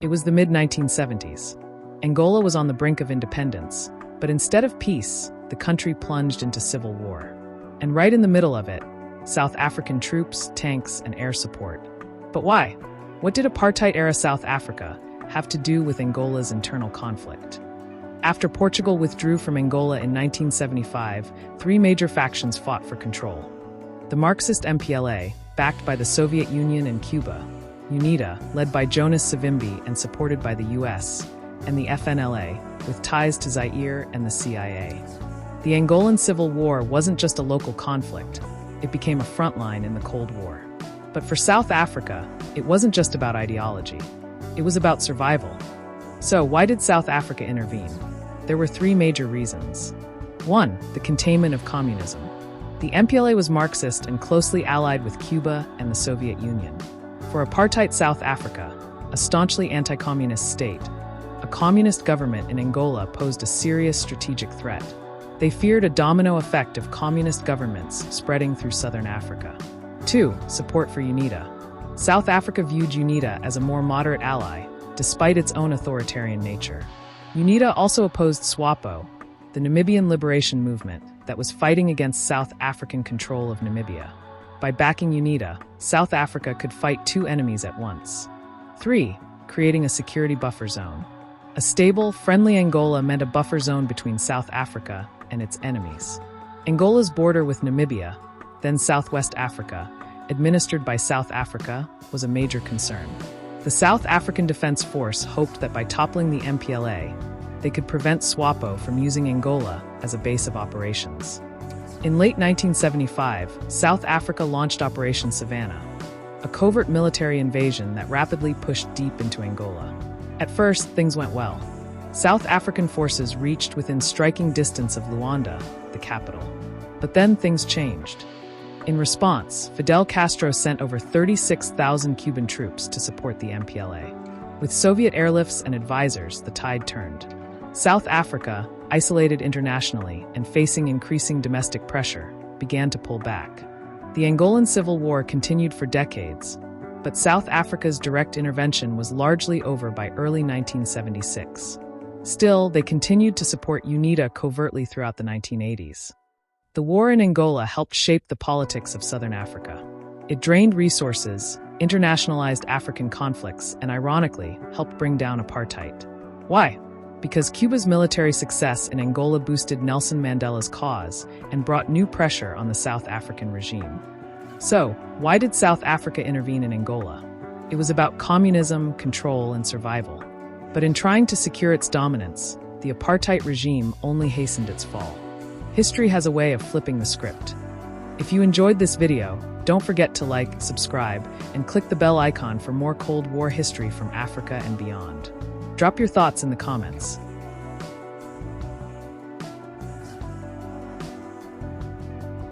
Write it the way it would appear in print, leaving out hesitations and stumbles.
It was the mid-1970s. Angola was on the brink of independence, but instead of peace, the country plunged into civil war. And right in the middle of it, South African troops, tanks, and air support. But why? What did apartheid-era South Africa have to do with Angola's internal conflict? After Portugal withdrew from Angola in 1975, three major factions fought for control. The Marxist MPLA, backed by the Soviet Union and Cuba, UNITA, led by Jonas Savimbi and supported by the US, and the FNLA, with ties to Zaire and the CIA. The Angolan Civil War wasn't just a local conflict, it became a frontline in the Cold War. But for South Africa, it wasn't just about ideology. It was about survival. So why did South Africa intervene? There were three major reasons. 1. The containment of communism. The MPLA was Marxist and closely allied with Cuba and the Soviet Union. For apartheid South Africa, a staunchly anti-communist state, a communist government in Angola posed a serious strategic threat. They feared a domino effect of communist governments spreading through southern Africa. 2. Support for UNITA. South Africa viewed UNITA as a more moderate ally, despite its own authoritarian nature. UNITA also opposed SWAPO, the Namibian liberation movement that was fighting against South African control of Namibia. By backing UNITA, South Africa could fight two enemies at once. 3. Creating a security buffer zone. A stable, friendly Angola meant a buffer zone between South Africa and its enemies. Angola's border with Namibia, then Southwest Africa, administered by South Africa, was a major concern. The South African Defense Force hoped that by toppling the MPLA, they could prevent SWAPO from using Angola as a base of operations. In late 1975, South Africa launched Operation Savannah, a covert military invasion that rapidly pushed deep into Angola. At first, things went well. South African forces reached within striking distance of Luanda, the capital. But then things changed. In response, Fidel Castro sent over 36,000 Cuban troops to support the MPLA. With Soviet airlifts and advisors, the tide turned. South Africa, isolated internationally and facing increasing domestic pressure, began to pull back. The Angolan Civil War continued for decades, but South Africa's direct intervention was largely over by early 1976. Still, they continued to support UNITA covertly throughout the 1980s. The war in Angola helped shape the politics of Southern Africa. It drained resources, internationalized African conflicts, and ironically, helped bring down apartheid. Why? Because Cuba's military success in Angola boosted Nelson Mandela's cause and brought new pressure on the South African regime. So, why did South Africa intervene in Angola? It was about communism, control, and survival. But in trying to secure its dominance, the apartheid regime only hastened its fall. History has a way of flipping the script. If you enjoyed this video, don't forget to like, subscribe, and click the bell icon for more Cold War history from Africa and beyond. Drop your thoughts in the comments.